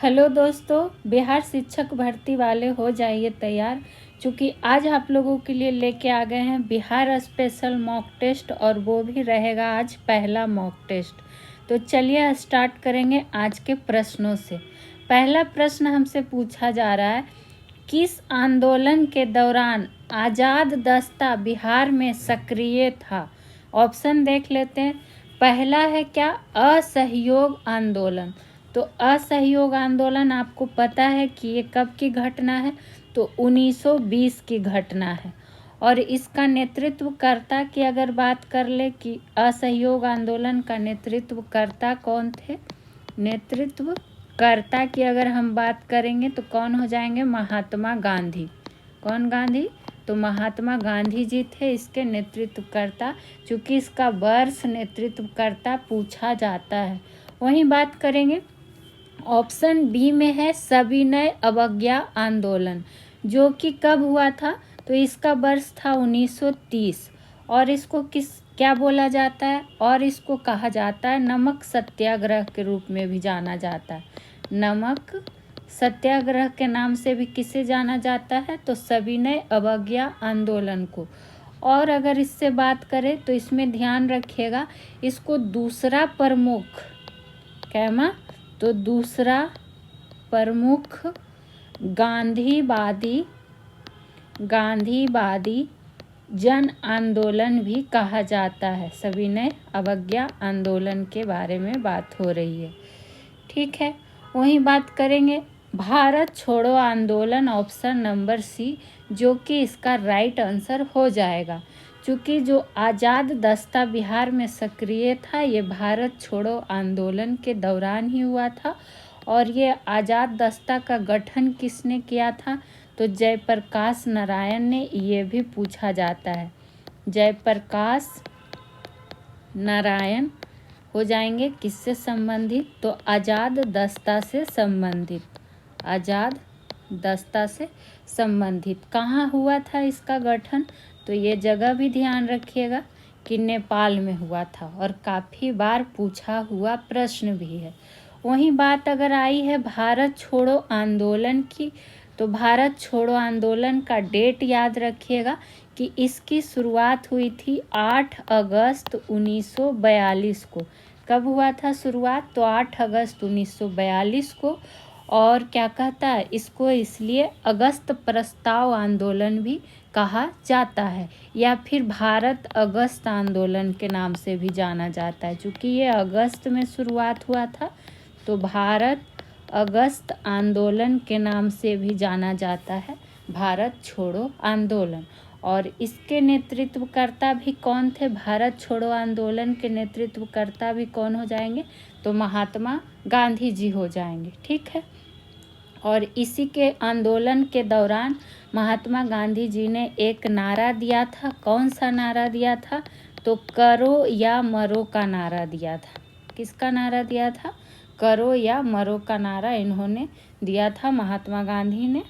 Hello दोस्तों, बिहार शिक्षक भर्ती वाले हो जाइए तैयार, क्योंकि आज आप लोगों के लिए लेके आ गए हैं बिहार स्पेशल मॉक टेस्ट और वो भी रहेगा आज पहला मॉक टेस्ट। तो चलिए स्टार्ट करेंगे आज के प्रश्नों से। पहला प्रश्न हमसे पूछा जा रहा है, किस आंदोलन के दौरान आज़ाद दस्ता बिहार में सक्रिय था? ऑप्शन देख लेते हैं। पहला है क्या, असहयोग आंदोलन। तो असहयोग आंदोलन आपको पता है कि ये कब की घटना है? तो 1920 की घटना है। और इसका नेतृत्वकर्ता की अगर बात कर ले कि असहयोग आंदोलन का नेतृत्वकर्ता कौन थे, नेतृत्वकर्ता की अगर हम बात करेंगे तो कौन हो जाएंगे? महात्मा गांधी। कौन गांधी? तो महात्मा गांधी जी थे इसके नेतृत्वकर्ता, चूँकि इसका वर्ष नेतृत्वकर्ता पूछा जाता है। वहीं बात करेंगे, ऑप्शन बी में है सविनय अवज्ञा आंदोलन, जो कि कब हुआ था? तो इसका वर्ष था 1930। और इसको क्या बोला जाता है? और इसको कहा जाता है नमक सत्याग्रह के रूप में भी जाना जाता है। नमक सत्याग्रह के नाम से भी किसे जाना जाता है? तो सविनय अवज्ञा आंदोलन को। और अगर इससे बात करें तो इसमें ध्यान रखिएगा, इसको दूसरा प्रमुख कहमा, तो दूसरा प्रमुख गांधीवादी जन आंदोलन भी कहा जाता है। सविनय अवज्ञा आंदोलन के बारे में बात हो रही है, ठीक है। वहीं बात करेंगे भारत छोड़ो आंदोलन, ऑप्शन नंबर सी, जो कि इसका राइट आंसर हो जाएगा, क्योंकि जो आज़ाद दस्ता बिहार में सक्रिय था ये भारत छोड़ो आंदोलन के दौरान ही हुआ था। और ये आज़ाद दस्ता का गठन किसने किया था? तो जयप्रकाश नारायण ने। ये भी पूछा जाता है, जयप्रकाश नारायण हो जाएंगे किससे संबंधित? तो आज़ाद दस्ता से संबंधित। आज़ाद दस्ता से संबंधित। कहाँ हुआ था इसका गठन? तो ये जगह भी ध्यान रखिएगा कि नेपाल में हुआ था, और काफ़ी बार पूछा हुआ प्रश्न भी है। वहीं बात अगर आई है भारत छोड़ो आंदोलन की, तो भारत छोड़ो आंदोलन का डेट याद रखिएगा कि इसकी शुरुआत हुई थी 8 अगस्त 1942 को। कब हुआ था शुरुआत? तो 8 अगस्त 1942 को। और क्या कहता है, इसको इसलिए अगस्त प्रस्ताव आंदोलन भी कहा जाता है, या फिर भारत अगस्त आंदोलन के नाम से भी जाना जाता है। चूँकि ये अगस्त में शुरुआत हुआ था तो भारत अगस्त आंदोलन के नाम से भी जाना जाता है, भारत छोड़ो आंदोलन। और इसके नेतृत्वकर्ता भी कौन थे? भारत छोड़ो आंदोलन के नेतृत्वकर्ता भी कौन हो जाएंगे? तो महात्मा गांधी जी हो जाएंगे, ठीक है। और इसी के आंदोलन के दौरान महात्मा गांधी जी ने एक नारा दिया था। कौन सा नारा दिया था? तो करो या मरो का नारा दिया था। किसका नारा दिया था? करो या मरो का नारा इन्होंने दिया था, महात्मा गांधी ने।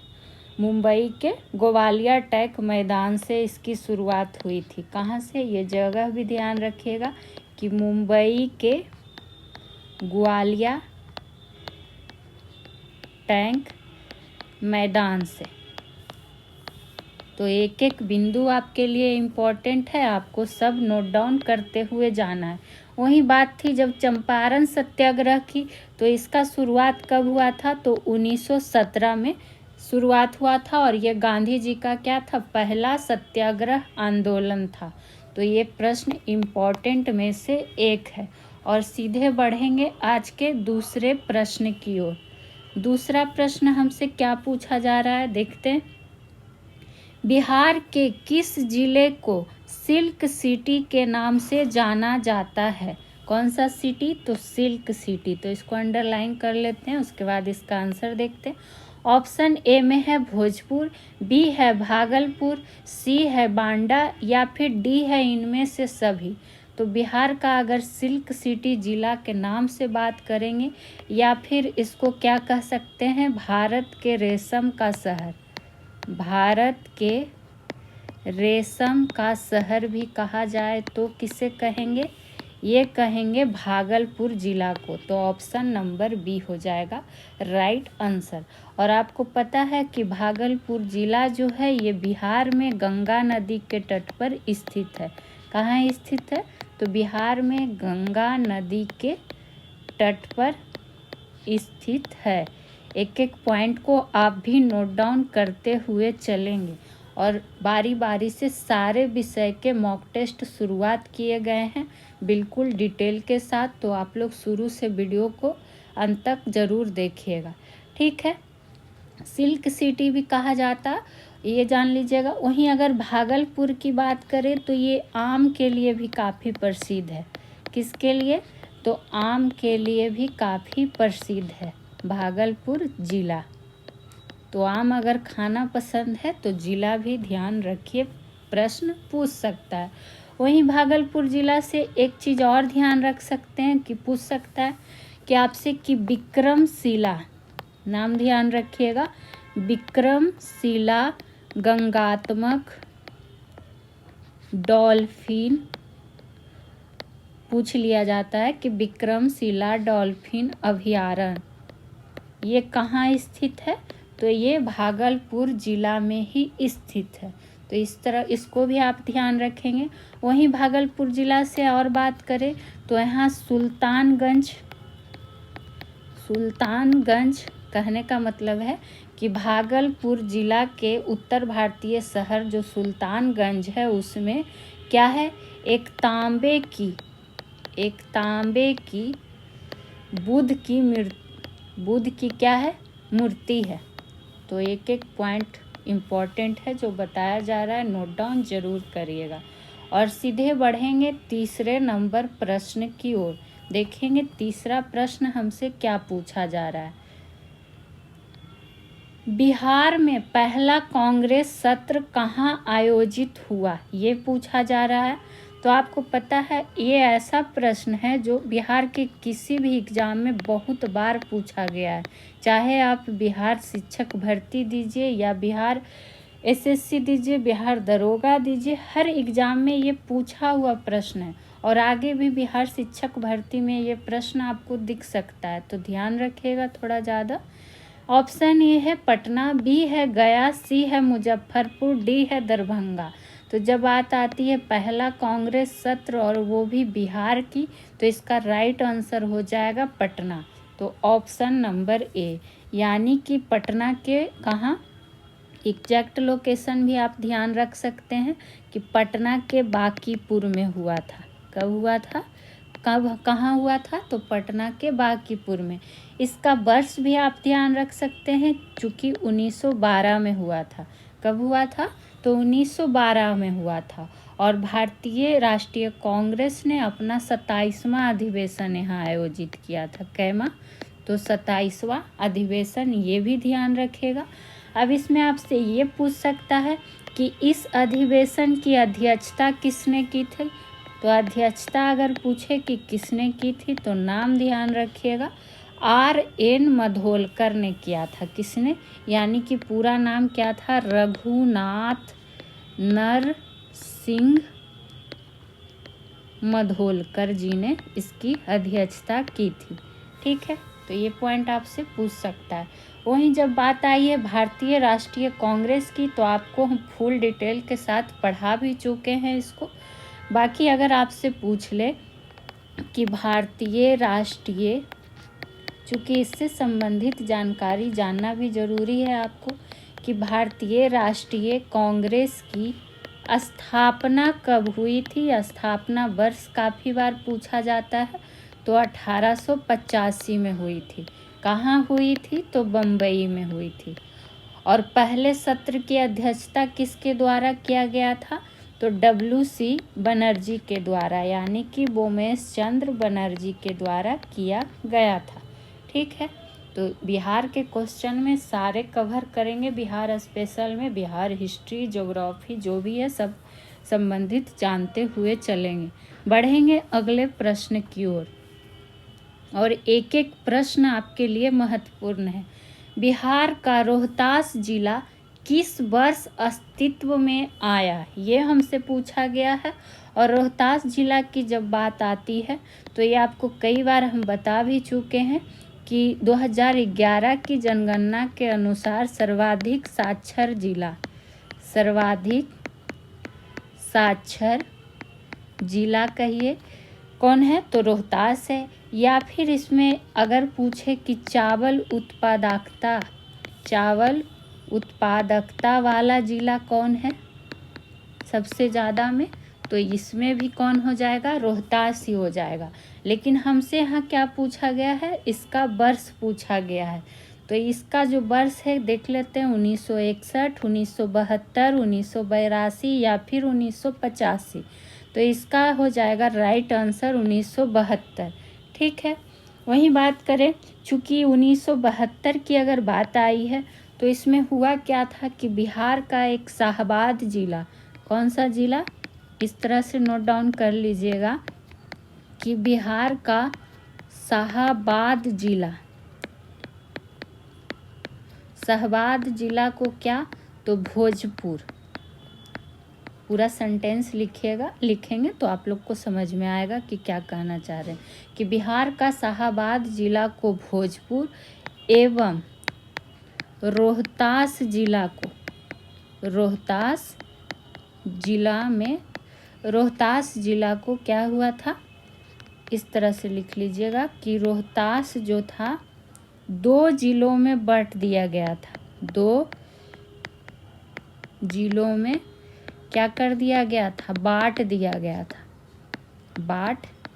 मुंबई के ग्वालियर टैंक मैदान से इसकी शुरुआत हुई थी। कहाँ से? ये जगह भी ध्यान रखिएगा कि मुंबई के ग्वालियर टैंक मैदान से। तो एक एक बिंदु आपके लिए इम्पोर्टेंट है, आपको सब नोट डाउन करते हुए जाना है। वही बात थी जब चंपारण सत्याग्रह की, तो इसका शुरुआत कब हुआ था? तो 1917 में शुरुआत हुआ था, और ये गांधी जी का क्या था? पहला सत्याग्रह आंदोलन था। तो ये प्रश्न इम्पोर्टेंट में से एक है। और सीधे बढ़ेंगे आज के दूसरे प्रश्न की ओर। दूसरा प्रश्न हमसे क्या पूछा जा रहा है, देखते हैं। बिहार के किस जिले को सिल्क सिटी के नाम से जाना जाता है? कौन सा सिटी? तो सिल्क सिटी। तो इसको अंडरलाइन कर लेते हैं, उसके बाद इसका आंसर देखते हैं। ऑप्शन ए में है भोजपुर, बी है भागलपुर, सी है बांडा, या फिर डी है इनमें से सभी। तो बिहार का अगर सिल्क सिटी जिला के नाम से बात करेंगे, या फिर इसको क्या कह सकते हैं, भारत के रेशम का शहर, भारत के रेशम का शहर भी कहा जाए तो किसे कहेंगे? ये कहेंगे भागलपुर जिला को। तो ऑप्शन नंबर बी हो जाएगा राइट आंसर। और आपको पता है कि भागलपुर जिला जो है ये बिहार में गंगा नदी के तट पर स्थित है। कहाँ स्थित है? तो बिहार में गंगा नदी के तट पर स्थित है। एक एक पॉइंट को आप भी नोट डाउन करते हुए चलेंगे। और बारी बारी से सारे विषय के मॉक टेस्ट शुरुआत किए गए हैं बिल्कुल डिटेल के साथ, तो आप लोग शुरू से वीडियो को अंत तक ज़रूर देखिएगा, ठीक है। सिल्क सिटी भी कहा जाता, ये जान लीजिएगा। वहीं अगर भागलपुर की बात करें तो ये आम के लिए भी काफ़ी प्रसिद्ध है। किसके लिए? तो आम के लिए भी काफ़ी प्रसिद्ध है भागलपुर जिला। तो आम अगर खाना पसंद है तो जिला भी ध्यान रखिए, प्रश्न पूछ सकता है। वहीं भागलपुर जिला से एक चीज़ और ध्यान रख सकते हैं कि पूछ सकता है कि आपसे कि विक्रमशिला, नाम ध्यान रखिएगा, विक्रमशिला गंगात्मक डॉल्फिन पूछ लिया जाता है कि विक्रमशिला डॉल्फिन अभयारण्य ये कहाँ स्थित है? तो ये भागलपुर जिला में ही स्थित है। तो इस तरह इसको भी आप ध्यान रखेंगे। वहीं भागलपुर जिला से और बात करें तो यहाँ सुल्तानगंज कहने का मतलब है कि भागलपुर जिला के उत्तर भारतीय शहर जो सुल्तानगंज है उसमें क्या है? एक तांबे की बुद्ध की क्या है? मूर्ति है। तो एक एक पॉइंट इम्पॉर्टेंट है जो बताया जा रहा है, नोट डाउन जरूर करिएगा। और सीधे बढ़ेंगे तीसरे नंबर प्रश्न की ओर। देखेंगे तीसरा प्रश्न हमसे क्या पूछा जा रहा है। बिहार में पहला कांग्रेस सत्र कहाँ आयोजित हुआ, ये पूछा जा रहा है। तो आपको पता है ये ऐसा प्रश्न है जो बिहार के किसी भी एग्ज़ाम में बहुत बार पूछा गया है। चाहे आप बिहार शिक्षक भर्ती दीजिए या बिहार एसएससी दीजिए, बिहार दरोगा दीजिए, हर एग्ज़ाम में ये पूछा हुआ प्रश्न है। और आगे भी बिहार शिक्षक भर्ती में ये प्रश्न आपको दिख सकता है, तो ध्यान रखिएगा थोड़ा ज़्यादा। ऑप्शन ए है पटना, बी है गया, सी है मुजफ्फरपुर, डी है दरभंगा। तो जब बात आती है पहला कांग्रेस सत्र और वो भी बिहार की, तो इसका राइट आंसर हो जाएगा पटना। तो ऑप्शन नंबर ए, यानी कि पटना के कहाँ, एग्जैक्ट लोकेशन भी आप ध्यान रख सकते हैं कि पटना के बांकीपुर में हुआ था। कब हुआ था? कहाँ हुआ था? तो पटना के बांकीपुर में। इसका वर्ष भी आप ध्यान रख सकते हैं चूँकि 1912 में हुआ था। कब हुआ था? तो 1912 में हुआ था। और भारतीय राष्ट्रीय कांग्रेस ने अपना 27वां अधिवेशन यहाँ आयोजित किया था। कैमा? तो 27वां अधिवेशन, ये भी ध्यान रखेगा। अब इसमें आपसे ये पूछ सकता है कि इस अधिवेशन की अध्यक्षता किसने की थी। तो अध्यक्षता अगर पूछे कि किसने की थी तो नाम ध्यान रखिएगा, R.N. मधोलकर ने किया था। किसने? यानी कि पूरा नाम क्या था? रघुनाथ नरसिंह मधोलकर जी ने इसकी अध्यक्षता की थी, ठीक है। तो ये पॉइंट आपसे पूछ सकता है। वहीं जब बात आई है भारतीय राष्ट्रीय कांग्रेस की, तो आपको हम फुल डिटेल के साथ पढ़ा भी चुके हैं इसको। बाकी अगर आपसे पूछ ले कि भारतीय राष्ट्रीय, चूँकि इससे संबंधित जानकारी जानना भी ज़रूरी है आपको कि भारतीय राष्ट्रीय कांग्रेस की स्थापना कब हुई थी। स्थापना वर्ष काफ़ी बार पूछा जाता है, तो 1885 में हुई थी। कहाँ हुई थी? तो बम्बई में हुई थी। और पहले सत्र की अध्यक्षता किसके द्वारा किया गया था? तो WC बनर्जी के द्वारा, यानी कि बोमेश चंद्र बनर्जी के द्वारा किया गया था, ठीक है। तो बिहार के क्वेश्चन में सारे कवर करेंगे। बिहार स्पेशल में बिहार हिस्ट्री, ज्योग्राफी जो भी है सब संबंधित जानते हुए चलेंगे। बढ़ेंगे अगले प्रश्न की ओर, और एक एक प्रश्न आपके लिए महत्वपूर्ण है। बिहार का रोहतास जिला किस वर्ष अस्तित्व में आया, ये हमसे पूछा गया है। और रोहतास जिला की जब बात आती है तो ये आपको कई बार हम बता भी चुके हैं कि 2011 की जनगणना के अनुसार सर्वाधिक साक्षर जिला कहिए कौन है, तो रोहतास है। या फिर इसमें अगर पूछे कि चावल उत्पादकता वाला जिला कौन है सबसे ज़्यादा में, तो इसमें भी कौन हो जाएगा, रोहतास ही हो जाएगा। लेकिन हमसे यहाँ क्या पूछा गया है, इसका वर्ष पूछा गया है। तो इसका जो वर्ष है देख लेते हैं, 1961, 1972, 1982 या फिर 1985। तो इसका हो जाएगा राइट आंसर 1972। ठीक है। वहीं बात करें, चूँकि 1972 की अगर बात आई है तो इसमें हुआ क्या था कि बिहार का एक शाहाबाद जिला, कौन सा जिला, इस तरह से नोट डाउन कर लीजिएगा कि बिहार का शाहाबाद जिला को क्या, तो भोजपुर, पूरा सेंटेंस लिखेंगे तो आप लोग को समझ में आएगा कि क्या कहना चाह रहे हैं, कि बिहार का शाहाबाद जिला को भोजपुर एवं रोहतास जिला को क्या हुआ था, इस तरह से लिख लीजिएगा कि रोहतास जो था 2 जिलों में बांट दिया गया था। 2 जिलों में क्या कर दिया गया था, बांट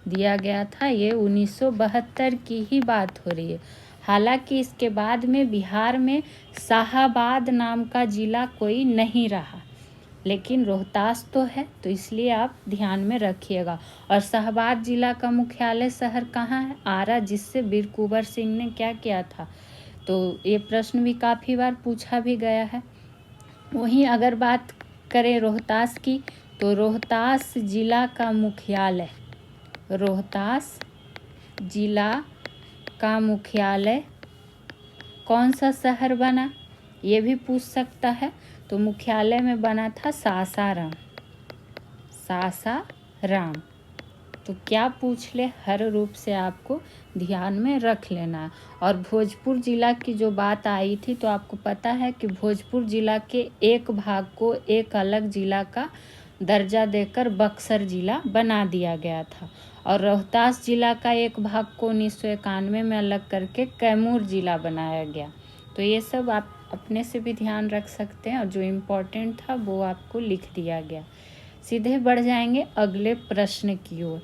दिया गया था। ये 1972 की ही बात हो रही है। हालांकि इसके बाद में बिहार में शाहाबाद नाम का जिला कोई नहीं रहा, लेकिन रोहतास तो है, तो इसलिए आप ध्यान में रखिएगा। और शाहाबाद जिला का मुख्यालय शहर कहाँ है, आरा, जिससे वीर कुंवर सिंह ने क्या किया था। तो ये प्रश्न भी काफ़ी बार पूछा भी गया है। वहीं अगर बात करें रोहतास की, तो रोहतास जिला का मुख्यालय कौन सा शहर बना, ये भी पूछ सकता है। तो मुख्यालय में बना था सासाराम। तो क्या पूछ ले, हर रूप से आपको ध्यान में रख लेना है। और भोजपुर जिला की जो बात आई थी, तो आपको पता है कि भोजपुर जिला के एक भाग को एक अलग जिला का दर्जा देकर बक्सर जिला बना दिया गया था। और रोहतास जिला का एक भाग को 1991 में अलग करके कैमूर जिला बनाया गया। तो ये सब आप अपने से भी ध्यान रख सकते हैं, और जो इम्पोर्टेंट था वो आपको लिख दिया गया। सीधे बढ़ जाएंगे अगले प्रश्न की ओर।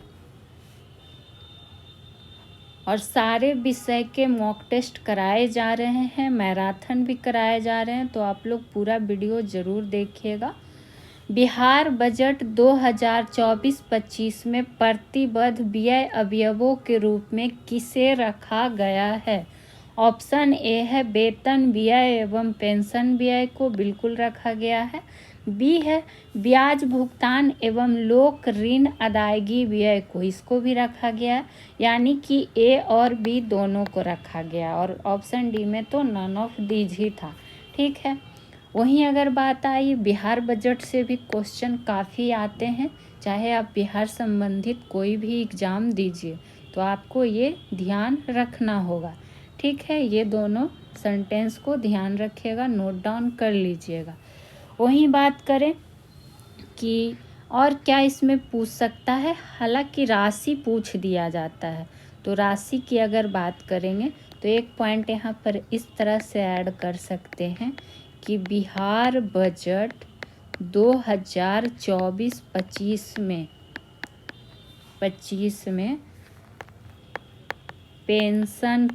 और सारे विषय के मॉक टेस्ट कराए जा रहे हैं, मैराथन भी कराए जा रहे हैं, तो आप लोग पूरा वीडियो ज़रूर देखिएगा। बिहार बजट 2024-25 में प्रतिबद्ध व्यय अवयवों के रूप में किसे रखा गया है। ऑप्शन ए है वेतन व्यय एवं पेंशन व्यय को बिल्कुल रखा गया है। बी है ब्याज भुगतान एवं लोक ऋण अदायगी व्यय को, इसको भी रखा गया, यानी कि ए और बी दोनों को रखा गया। और ऑप्शन डी में तो नन ऑफ दीज ही था। ठीक है। वहीं अगर बात आई बिहार बजट से भी क्वेश्चन काफ़ी आते हैं, चाहे आप बिहार संबंधित कोई भी एग्ज़ाम दीजिए, तो आपको ये ध्यान रखना होगा। ठीक है, ये दोनों सेंटेंस को ध्यान रखिएगा, नोट डाउन कर लीजिएगा। वहीं बात करें कि और क्या इसमें पूछ सकता है, हालांकि राशि पूछ दिया जाता है। तो राशि की अगर बात करेंगे तो एक पॉइंट यहाँ पर इस तरह से ऐड कर सकते हैं कि बिहार बजट 2024-25 में पेंशन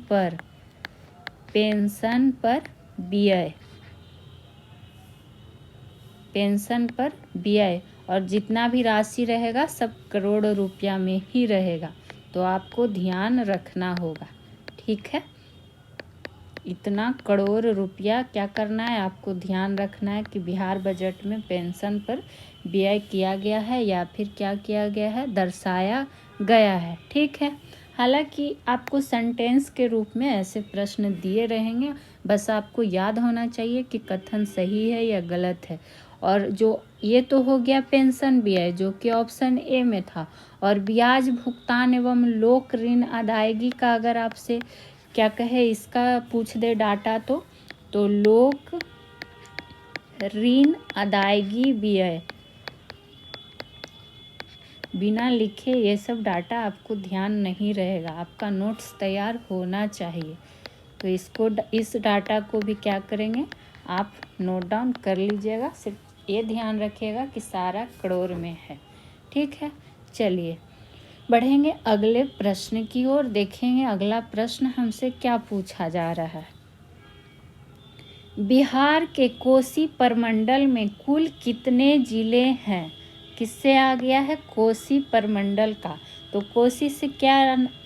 पर व्यय और जितना भी राशि रहेगा सब करोड़ रुपया में ही रहेगा, तो आपको ध्यान रखना होगा। ठीक है, इतना करोड़ रुपया क्या करना है, आपको ध्यान रखना है कि बिहार बजट में पेंशन पर व्यय किया गया है या फिर क्या किया गया है, दर्शाया गया है। ठीक है। हालांकि आपको सेंटेंस के रूप में ऐसे प्रश्न दिए रहेंगे, बस आपको याद होना चाहिए कि कथन सही है या गलत है। और जो ये तो हो गया पेंशन व्यय जो कि ऑप्शन ए में था। और ब्याज भुगतान एवं लोक ऋण अदायगी का अगर आपसे क्या कहे इसका पूछ दे डाटा तो लोक ऋण अदायगी व्यय बिना लिखे ये सब डाटा आपको ध्यान नहीं रहेगा, आपका नोट्स तैयार होना चाहिए। तो इस डाटा को भी क्या करेंगे आप नोट डाउन कर लीजिएगा। सिर्फ ये ध्यान रखिएगा कि सारा करोड़ में है। ठीक है, चलिए बढ़ेंगे अगले प्रश्न की ओर। देखेंगे अगला प्रश्न हमसे क्या पूछा जा रहा है। बिहार के कोसी प्रमंडल में कुल कितने जिले हैं? किससे आ गया है? कोसी प्रमंडल का। तो कोसी से क्या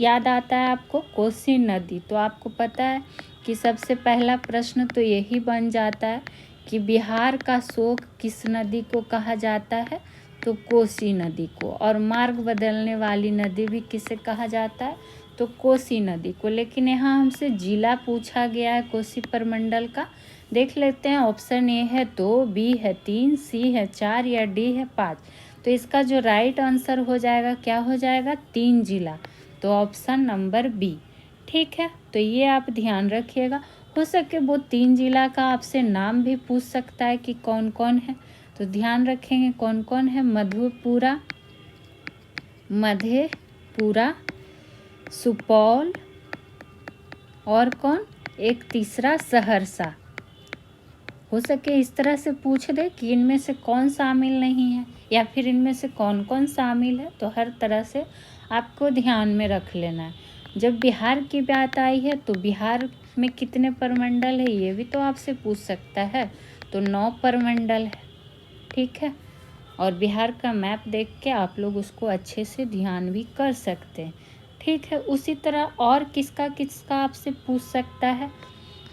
याद आता है आपको? कोसी नदी। तो आपको पता है कि सबसे पहला प्रश्न तो यही बन जाता है कि बिहार का शोक किस नदी को कहा जाता है? तो कोसी नदी को। और मार्ग बदलने वाली नदी भी किसे कहा जाता है? तो कोसी नदी को। लेकिन यहाँ हमसे जिला पूछा गया है कोसी प्रमंडल का। देख लेते हैं, ऑप्शन ए है 2, बी है 3, सी है 4 या डी है 5। तो इसका जो राइट आंसर हो जाएगा क्या हो जाएगा? 3 जिला। तो ऑप्शन नंबर बी। ठीक है, तो ये आप ध्यान रखिएगा। हो सके वो 3 जिला का आपसे नाम भी पूछ सकता है कि कौन कौन है। तो ध्यान रखेंगे कौन कौन है। मधेपुरा, सुपौल और कौन? एक तीसरा सहरसा। हो सके इस तरह से पूछ दे कि इनमें से कौन शामिल नहीं है या फिर इनमें से कौन कौन शामिल है। तो हर तरह से आपको ध्यान में रख लेना है। जब बिहार की बात आई है तो बिहार में कितने प्रमंडल है ये भी तो आपसे पूछ सकता है। तो 9 प्रमंडल है। ठीक है, और बिहार का मैप देख के आप लोग उसको अच्छे से ध्यान भी कर सकते हैं। ठीक है, उसी तरह और किसका किसका आपसे पूछ सकता है।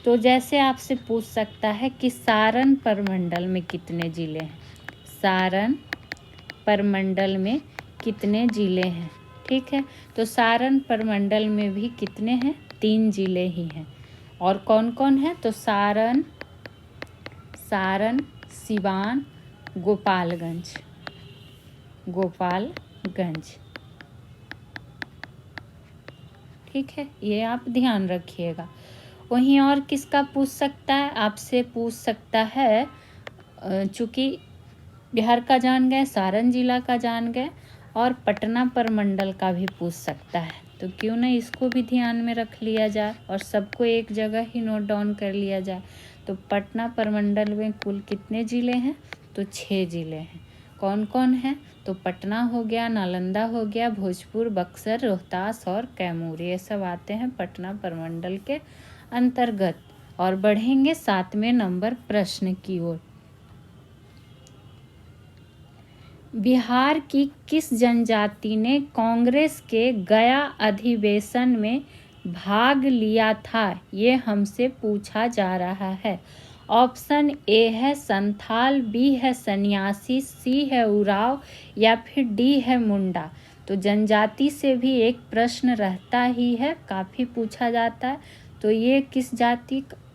तो जैसे आपसे पूछ सकता है कि सारण प्रमंडल में कितने जिले हैं। सारण प्रमंडल में कितने जिले हैं। ठीक है, तो सारण प्रमंडल में भी कितने हैं? 3 जिले ही हैं। और कौन कौन है? तो सारण, सिवान, गोपालगंज। ठीक है, ये आप ध्यान रखिएगा। वहीं और किसका पूछ सकता है? आपसे पूछ सकता है, चूँकि बिहार का जान गए, सारण जिला का जान गए, और पटना प्रमंडल का भी पूछ सकता है। तो क्यों ना इसको भी ध्यान में रख लिया जाए और सबको एक जगह ही नोट डाउन कर लिया जाए। तो पटना प्रमंडल में कुल कितने ज़िले हैं? तो 6 ज़िले हैं। कौन कौन हैं? तो पटना हो गया, नालंदा हो गया, भोजपुर, बक्सर, रोहतास और कैमूर, ये सब आते हैं पटना प्रमंडल के अंतर्गत। और बढ़ेंगे 7वें नंबर प्रश्न की ओर। बिहार की किस जनजाति ने कांग्रेस के गया अधिवेशन में भाग लिया था? ये हमसे पूछा जा रहा है। ऑप्शन ए है संथाल, बी है सन्यासी, सी है उराव या फिर डी है मुंडा। तो जनजाति से भी एक प्रश्न रहता ही है, काफ़ी पूछा जाता है। तो ये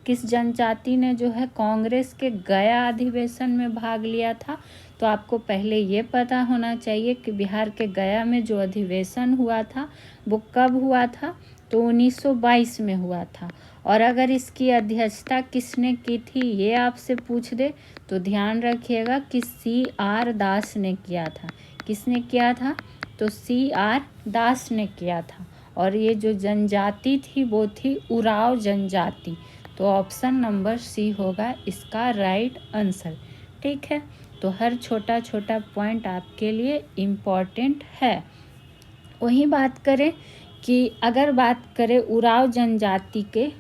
किस जनजाति ने जो है कांग्रेस के गया अधिवेशन में भाग लिया था? तो आपको पहले ये पता होना चाहिए कि बिहार के गया में जो अधिवेशन हुआ था वो कब हुआ था? तो 1922 में हुआ था। और अगर इसकी अध्यक्षता किसने की थी ये आपसे पूछ दे तो ध्यान रखिएगा कि CR दास ने किया था। किसने किया था? तो CR दास ने किया था। और ये जो जनजाति थी वो थी उराव जनजाति। तो ऑप्शन नंबर सी होगा इसका राइट आंसर। ठीक है, तो हर छोटा छोटा पॉइंट आपके लिए इम्पॉर्टेंट है। वहीं बात करें कि अगर बात करें उराव जनजाति के,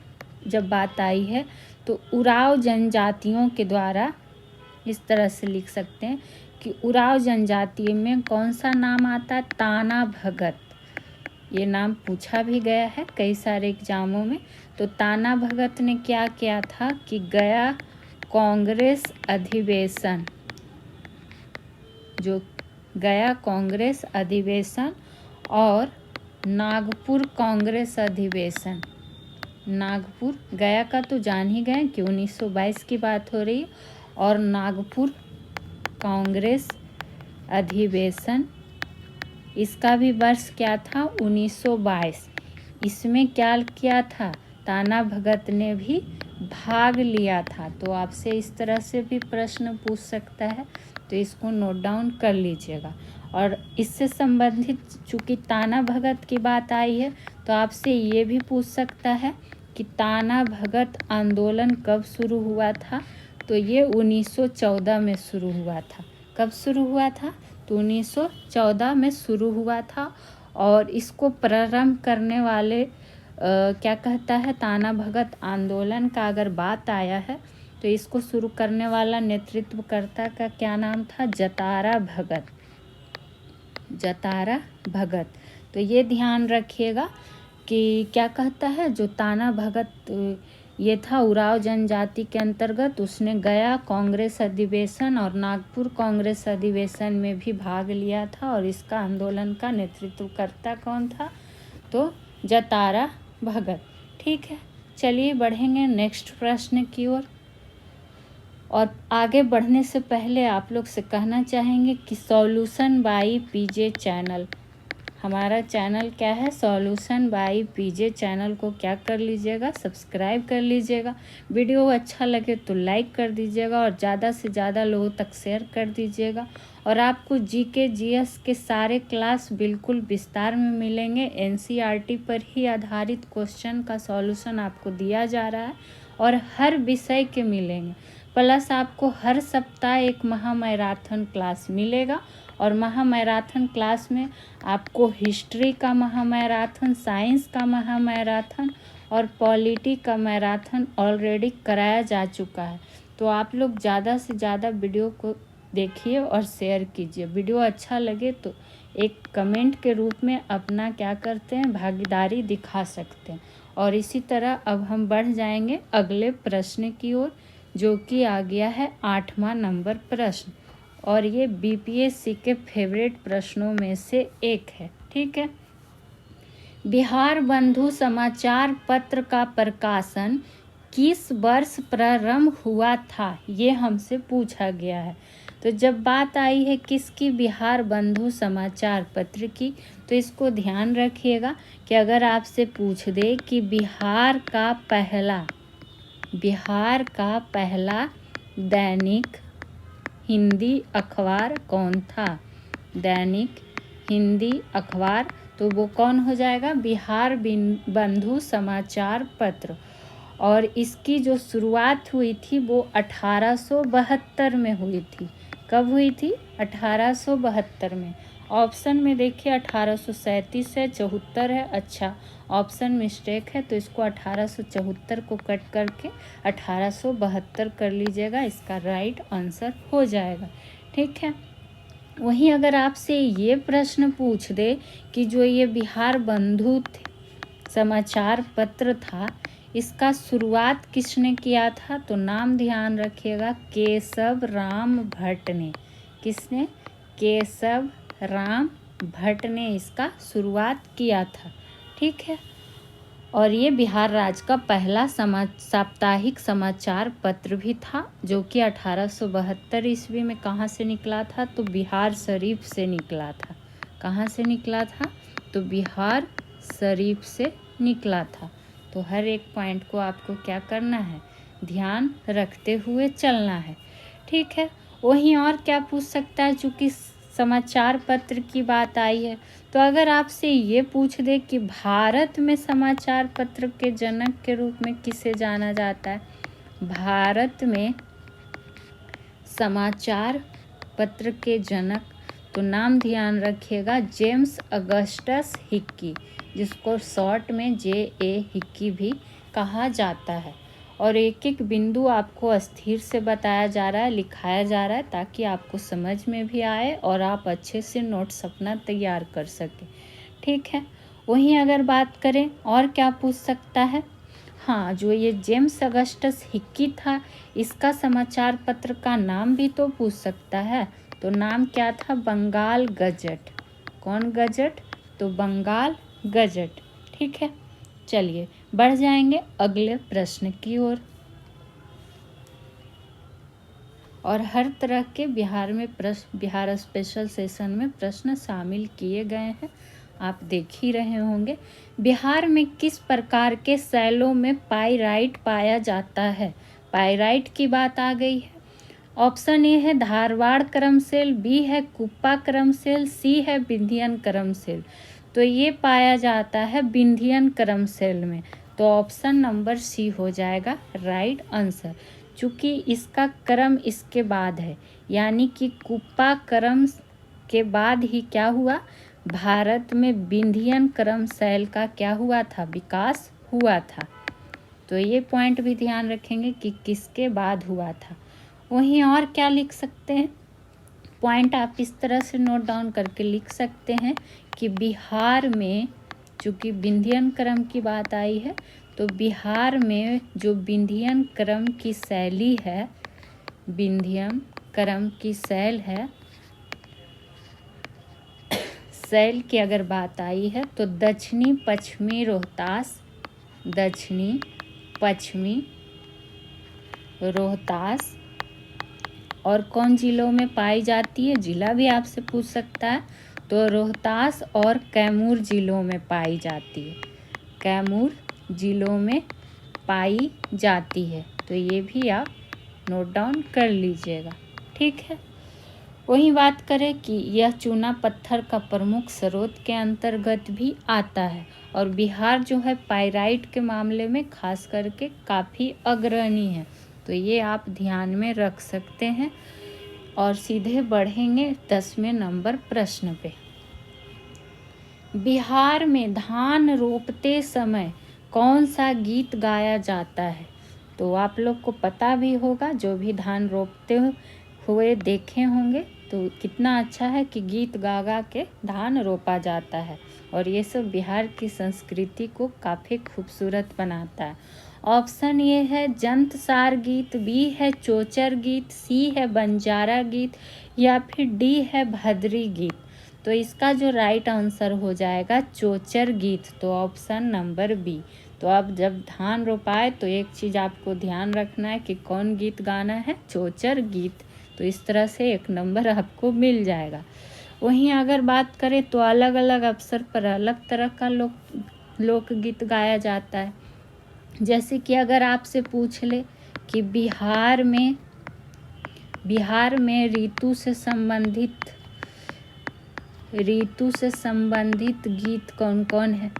जब बात आई है तो उराव जनजातियों के द्वारा इस तरह से लिख सकते हैं कि उराव जनजाति में कौन सा नाम आता है? ताना भगत। ये नाम पूछा भी गया है कई सारे एग्जामों में। तो ताना भगत ने क्या किया था कि गया कांग्रेस अधिवेशन, जो गया कांग्रेस अधिवेशन और नागपुर कांग्रेस अधिवेशन, नागपुर, गया का तो जान ही गए कि 1922 की बात हो रही है। और नागपुर कांग्रेस अधिवेशन, इसका भी वर्ष क्या था? 1922। इसमें क्या किया था? ताना भगत ने भी भाग लिया था। तो आपसे इस तरह से भी प्रश्न पूछ सकता है, तो इसको नोट डाउन कर लीजिएगा। और इससे संबंधित चूँकि ताना भगत की बात आई है, तो आपसे ये भी पूछ सकता है कि ताना भगत आंदोलन कब शुरू हुआ था? तो ये 1914 में शुरू हुआ था। कब शुरू हुआ था? तो 1914 में शुरू हुआ था। और इसको प्रारंभ करने वाले क्या कहता है, ताना भगत आंदोलन का अगर बात आया है तो इसको शुरू करने वाला नेतृत्वकर्ता का क्या नाम था? जतारा भगत। जतारा भगत। तो ये ध्यान रखिएगा कि क्या कहता है, जो ताना भगत ये था उराव जनजाति के अंतर्गत, उसने गया कांग्रेस अधिवेशन और नागपुर कांग्रेस अधिवेशन में भी भाग लिया था। और इसका आंदोलन का नेतृत्वकर्ता कौन था? तो जतारा भगत। ठीक है, चलिए बढ़ेंगे नेक्स्ट प्रश्न की ओर। और आगे बढ़ने से पहले आप लोग से कहना चाहेंगे कि सॉल्यूशन बाय पीजे चैनल, हमारा चैनल क्या है? सॉल्यूशन बाय पीजे चैनल को क्या कर लीजिएगा? सब्सक्राइब कर लीजिएगा। वीडियो अच्छा लगे तो लाइक कर दीजिएगा और ज़्यादा से ज़्यादा लोगों तक शेयर कर दीजिएगा। और आपको जीके जीएस के सारे क्लास बिल्कुल विस्तार में मिलेंगे। एनसीईआरटी पर ही आधारित क्वेश्चन का सॉल्यूशन आपको दिया जा रहा है और हर विषय के मिलेंगे। प्लस आपको हर सप्ताह एक महामैराथन क्लास मिलेगा। और महामैराथन क्लास में आपको हिस्ट्री का महामैराथन, साइंस का महामैराथन और पॉलिटी का मैराथन ऑलरेडी कराया जा चुका है। तो आप लोग ज़्यादा से ज़्यादा वीडियो को देखिए और शेयर कीजिए। वीडियो अच्छा लगे तो एक कमेंट के रूप में अपना क्या करते हैं, भागीदारी दिखा सकते हैं। और इसी तरह अब हम बढ़ जाएंगे अगले प्रश्न की ओर, जो कि आ गया है 8वां नंबर प्रश्न। और ये बीपीएससी के फेवरेट प्रश्नों में से एक है। ठीक है, बिहार बंधु समाचार पत्र का प्रकाशन किस वर्ष प्रारंभ हुआ था? ये हमसे पूछा गया है। तो जब बात आई है किसकी? बिहार बंधु समाचार पत्र की, तो इसको ध्यान रखिएगा कि अगर आपसे पूछ दे कि बिहार का पहला दैनिक हिंदी अखबार कौन था? दैनिक हिंदी अखबार, तो वो कौन हो जाएगा? बिहार बंधु समाचार पत्र। और इसकी जो शुरुआत हुई थी वो 1872 में हुई थी। कब हुई थी? 1872 में। ऑप्शन में देखिए 1837 है, 74 है। अच्छा, ऑप्शन मिस्टेक है, तो इसको 1874 को कट करके 1872 कर लीजिएगा। इसका राइट आंसर हो जाएगा। ठीक है, वहीं अगर आपसे ये प्रश्न पूछ दे कि जो ये बिहार बंधु समाचार पत्र था, इसका शुरुआत किसने किया था? तो नाम ध्यान रखिएगा, केशव राम भट्ट ने। किसने? केशव राम भट्ट ने इसका शुरुआत किया था। ठीक है, और ये बिहार राज्य का पहला साप्ताहिक समाचार पत्र भी था, जो कि 1872 ईस्वी में कहाँ से निकला था? तो बिहार शरीफ से निकला था। कहाँ से निकला था? तो बिहार शरीफ से निकला था। तो हर एक पॉइंट को आपको क्या करना है? ध्यान रखते हुए चलना है। ठीक है, वहीं और क्या पूछ सकता है, चूँकि समाचार पत्र की बात आई है, तो अगर आपसे ये पूछ दे कि भारत में समाचार पत्र के जनक के रूप में किसे जाना जाता है? भारत में समाचार पत्र के जनक, तो नाम ध्यान रखिएगा, जेम्स अगस्टस हिक्की, जिसको शॉर्ट में J.A. हिक्की भी कहा जाता है। और एक एक बिंदु आपको स्थिर से बताया जा रहा है, लिखाया जा रहा है, ताकि आपको समझ में भी आए और आप अच्छे से नोट्स अपना तैयार कर सकें। ठीक है, वहीं अगर बात करें और क्या पूछ सकता है? हाँ, जो ये जेम्स अगस्टस हिक्की था, इसका समाचार पत्र का नाम भी तो पूछ सकता है। तो नाम क्या था? बंगाल गजट। कौन गजट? तो बंगाल गजट। ठीक है, चलिए बढ़ जाएंगे अगले प्रश्न की ओर। और हर तरह के बिहार में बिहार स्पेशल सेशन में प्रश्न शामिल किए गए हैं, आप देख ही रहे होंगे। बिहार में किस प्रकार के शैलों में पाइराइट पाया जाता है? पाइराइट की बात आ गई है। ऑप्शन ए है धारवाड़ क्रमशैल, बी है कुप्पा क्रमशैल, सी है विंध्यन क्रमशैल। तो ये पाया जाता है विंध्यन क्रमशैल में, तो ऑप्शन नंबर सी हो जाएगा राइट आंसर। चूँकि इसका क्रम इसके बाद है, यानी कि कुप्पा क्रम के बाद ही क्या हुआ, भारत में विंध्यन क्रमशैल का क्या हुआ था, विकास हुआ था। तो ये पॉइंट भी ध्यान रखेंगे कि किसके बाद हुआ था। वहीं और क्या लिख सकते हैं, पॉइंट आप इस तरह से नोट डाउन करके लिख सकते हैं कि बिहार में चूँकि विंध्यन क्रम की बात आई है, तो बिहार में जो विंध्यन क्रम की शैली है, विंध्यन क्रम की शैल है, शैल की अगर बात आई है तो दक्षिणी पश्चिमी रोहतास, दक्षिणी पश्चिमी रोहतास और कौन जिलों में पाई जाती है, जिला भी आपसे पूछ सकता है, तो रोहतास और कैमूर जिलों में पाई जाती है, कैमूर जिलों में पाई जाती है। तो ये भी आप नोट डाउन कर लीजिएगा, ठीक है। वही बात करें कि यह चूना पत्थर का प्रमुख स्रोत के अंतर्गत भी आता है और बिहार जो है पाइराइट के मामले में खास करके काफ़ी अग्रणी है, तो ये आप ध्यान में रख सकते हैं। और सीधे बढ़ेंगे 10वें नंबर प्रश्न पे। बिहार में धान रोपते समय कौन सा गीत गाया जाता है? तो आप लोग को पता भी होगा, जो भी धान रोपते हुए देखे होंगे, तो कितना अच्छा है कि गीत गा गा के धान रोपा जाता है और ये सब बिहार की संस्कृति को काफ़ी खूबसूरत बनाता है। ऑप्शन ए है जंतसार गीत, बी है चोचर गीत, सी है बंजारा गीत या फिर डी है भद्री गीत। तो इसका जो राइट आंसर हो जाएगा चोचर गीत, तो ऑप्शन नंबर बी। तो अब जब धान रोपाए तो एक चीज़ आपको ध्यान रखना है कि कौन गीत गाना है, चोचर गीत। तो इस तरह से 1 नंबर आपको मिल जाएगा। वहीं अगर बात करें तो अलग अलग अवसर पर अलग तरह का लोकगीत गाया जाता है। जैसे कि अगर आपसे पूछ ले कि बिहार में ऋतु से संबंधित गीत कौन कौन है,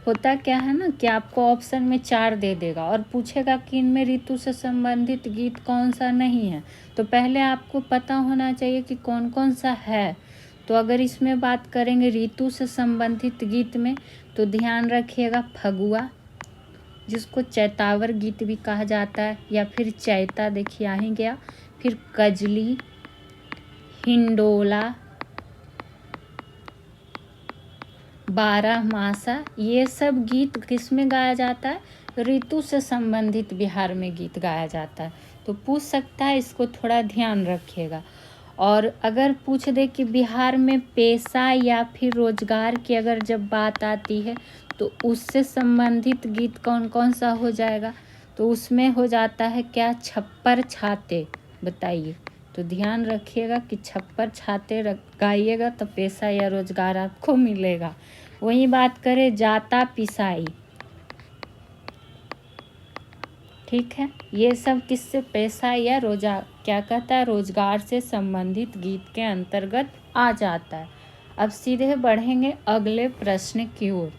होता क्या है ना कि आपको ऑप्शन में 4 दे देगा और पूछेगा कि इनमें ऋतु से संबंधित गीत कौन सा नहीं है, तो पहले आपको पता होना चाहिए कि कौन कौन सा है। तो अगर इसमें बात करेंगे ऋतु से संबंधित गीत में, तो ध्यान रखिएगा फगुआ, जिसको चैतावर गीत भी कहा जाता है, या फिर चैता देखिए आ ही गया, फिर कजली, हिंडोला, बारहमासा, ये सब गीत किस में गाया जाता है, ऋतु से संबंधित बिहार में गीत गाया जाता है। तो पूछ सकता है, इसको थोड़ा ध्यान रखिएगा। और अगर पूछ दे कि बिहार में पेशा या फिर रोजगार की अगर जब बात आती है, तो उससे संबंधित गीत कौन कौन सा हो जाएगा, तो उसमें हो जाता है क्या, छप्पर छाते। बताइए, तो ध्यान रखिएगा कि छप्पर छाते गाइएगा तो पेशा या रोजगार आपको मिलेगा। वहीं बात करें जाता पिसाई, ठीक है, ये सब किससे, पेशा या क्या कहता है, रोजगार से संबंधित गीत के अंतर्गत आ जाता है। अब सीधे बढ़ेंगे अगले प्रश्न की ओर।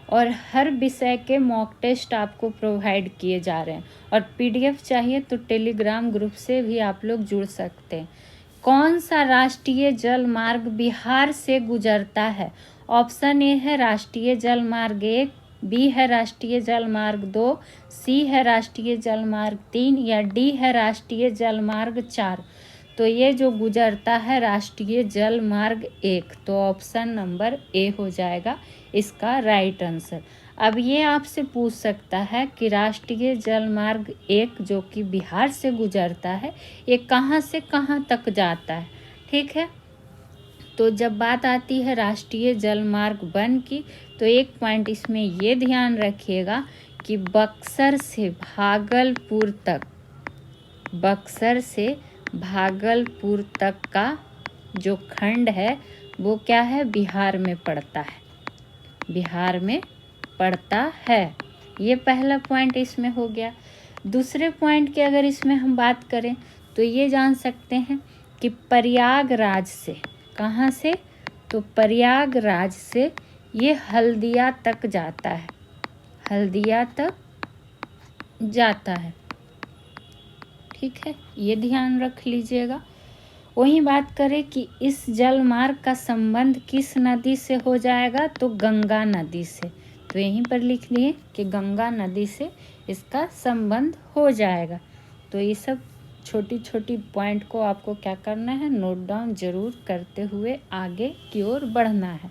और हर विषय के मॉक टेस्ट आपको प्रोवाइड किए जा रहे हैं और पीडीएफ चाहिए तो टेलीग्राम ग्रुप से भी आप लोग जुड़ सकते हैं। कौन सा राष्ट्रीय जल मार्ग बिहार से गुजरता है? ऑप्शन ए है राष्ट्रीय जल मार्ग 1, बी है राष्ट्रीय जल मार्ग 2, सी है राष्ट्रीय जल मार्ग 3 या डी है राष्ट्रीय जल मार्ग 4। तो ये जो गुजरता है राष्ट्रीय जल मार्ग 1, तो ऑप्शन नंबर ए हो जाएगा इसका राइट आंसर। अब ये आपसे पूछ सकता है कि राष्ट्रीय जल मार्ग 1 जो कि बिहार से गुजरता है, ये कहाँ से कहाँ तक जाता है, ठीक है। तो जब बात आती है राष्ट्रीय जल मार्ग 1 की, तो एक पॉइंट इसमें ये ध्यान रखिएगा कि बक्सर से भागलपुर तक का जो खंड है वो क्या है, बिहार में पड़ता है। ये पहला पॉइंट इसमें हो गया। दूसरे पॉइंट की अगर इसमें हम बात करें तो ये जान सकते हैं कि प्रयागराज से, कहाँ से, तो प्रयागराज से ये हल्दिया तक जाता है। ठीक है, ये ध्यान रख लीजिएगा। वहीं बात करें कि इस जल मार्ग का संबंध किस नदी से हो जाएगा, तो गंगा नदी से। तो यहीं पर लिख लिए कि गंगा नदी से इसका संबंध हो जाएगा। तो ये सब छोटी छोटी पॉइंट को आपको क्या करना है, नोट डाउन जरूर करते हुए आगे की ओर बढ़ना है।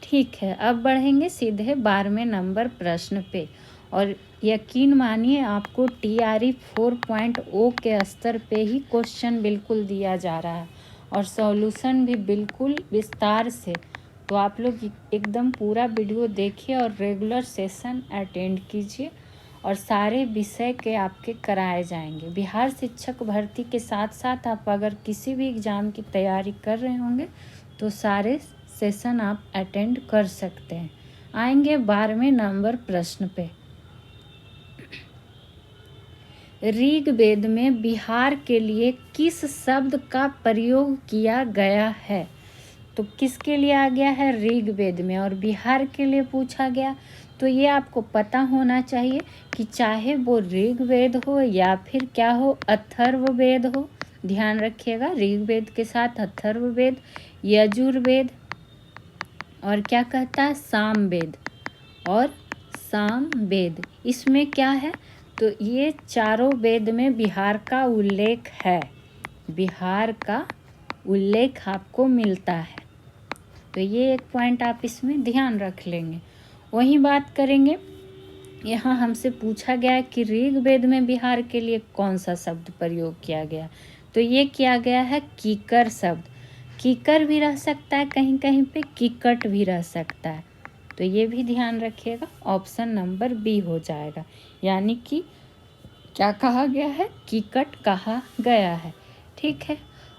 ठीक है, अब बढ़ेंगे सीधे 12वें नंबर प्रश्न पे। और यकीन मानिए आपको TRE 4.0 के स्तर पे ही क्वेश्चन बिल्कुल दिया जा रहा है और सॉल्यूशन भी बिल्कुल विस्तार से। तो आप लोग एकदम पूरा वीडियो देखिए और रेगुलर सेशन अटेंड कीजिए और सारे विषय के आपके कराए जाएंगे। बिहार शिक्षक भर्ती के साथ साथ आप अगर किसी भी एग्ज़ाम की तैयारी कर रहे होंगे तो सारे सेशन आप अटेंड कर सकते हैं। आएंगे 12वें नंबर प्रश्न पे। ऋग्वेद में बिहार के लिए किस शब्द का प्रयोग किया गया है, तो किसके लिए आ गया है, ऋग्वेद में, और बिहार के लिए पूछा गया। तो ये आपको पता होना चाहिए कि चाहे वो ऋग्वेद हो या फिर क्या हो, अथर्ववेद हो। ध्यान रखिएगा, ऋग्वेद के साथ अथर्ववेद, यजुर्वेद और क्या कहता है, सामवेद और सामवेद। इसमें क्या है, तो ये चारों वेद में बिहार का उल्लेख है, बिहार का उल्लेख आपको मिलता है। तो ये एक पॉइंट आप इसमें ध्यान रख लेंगे। वहीं बात करेंगे, यहाँ हमसे पूछा गया है कि ऋग्वेद में बिहार के लिए कौन सा शब्द प्रयोग किया गया, तो ये किया गया है कीकर शब्द। कीकर भी रह सकता है कहीं कहीं पे, कीकट भी रह सकता है। तो ये भी ध्यान रखिएगा, ऑप्शन नंबर बी हो जाएगा। यानी कि क्या कहा गया है, कीकट कहा गया है। ठीक है,